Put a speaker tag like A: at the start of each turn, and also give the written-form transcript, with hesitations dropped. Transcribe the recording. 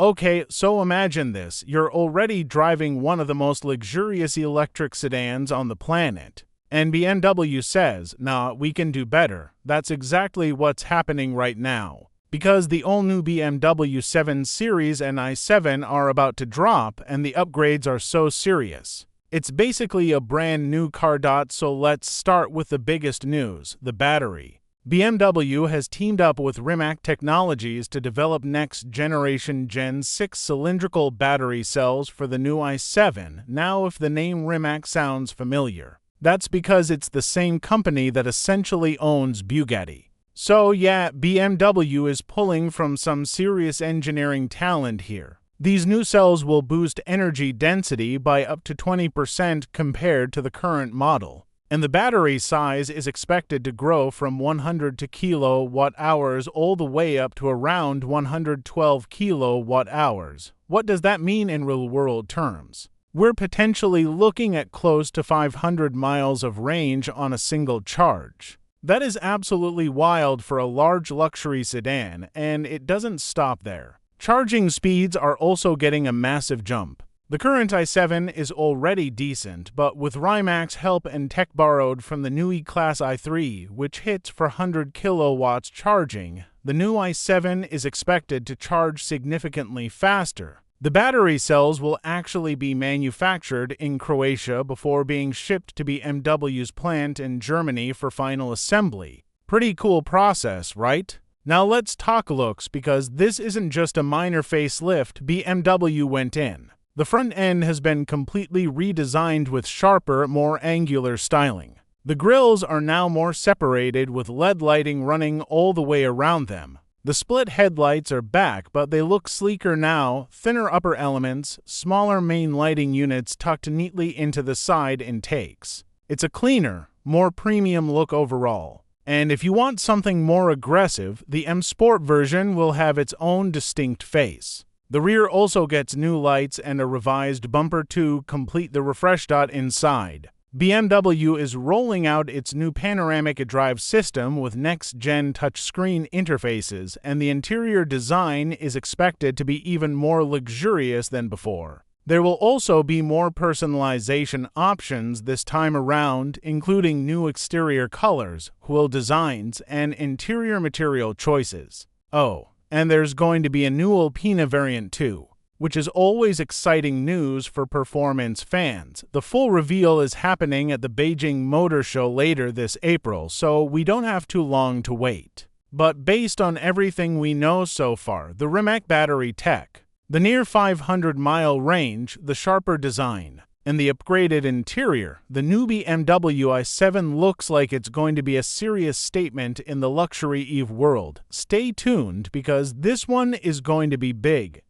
A: Okay, so imagine this. You're already driving one of the most luxurious electric sedans on the planet. And BMW says, nah, we can do better. That's exactly what's happening right now. Because the all-new BMW 7 Series and i7 are about to drop, and the upgrades are so serious. It's basically a brand new car. So let's start with the biggest news, the battery. BMW has teamed up with Rimac Technologies to develop next-generation Gen 6 cylindrical battery cells for the new i7. Now, if the name Rimac sounds familiar, that's because it's the same company that essentially owns Bugatti. So yeah, BMW is pulling from some serious engineering talent here. These new cells will boost energy density by up to 20% compared to the current model. And the battery size is expected to grow from 100 kWh all the way up to around 112 kWh. What does that mean in real-world terms? We're potentially looking at close to 500 miles of range on a single charge. That is absolutely wild for a large luxury sedan, and it doesn't stop there. Charging speeds are also getting a massive jump. The current i7 is already decent, but with Rimac's help and tech borrowed from the new E-Class i3, which hits for 100 kilowatts charging, the new i7 is expected to charge significantly faster. The battery cells will actually be manufactured in Croatia before being shipped to BMW's plant in Germany for final assembly. Pretty cool process, right? Now let's talk looks, because this isn't just a minor facelift BMW went in. The front end has been completely redesigned with sharper, more angular styling. The grills are now more separated with LED lighting running all the way around them. The split headlights are back, but they look sleeker now, thinner upper elements, smaller main lighting units tucked neatly into the side intakes. It's a cleaner, more premium look overall. And if you want something more aggressive, the M Sport version will have its own distinct face. The rear also gets new lights and a revised bumper to complete the refresh. Inside, BMW is rolling out its new panoramic drive system with next-gen touchscreen interfaces, and the interior design is expected to be even more luxurious than before. There will also be more personalization options this time around, including new exterior colors, wheel designs, and interior material choices. Oh, and there's going to be a new Alpina variant too, which is always exciting news for performance fans. The full reveal is happening at the Beijing Motor Show later this April, so we don't have too long to wait. But based on everything we know so far, the Rimac battery tech, the near 500-mile range, the sharper design, and the upgraded interior, the new BMW i7 looks like it's going to be a serious statement in the luxury EV world. Stay tuned, because this one is going to be big.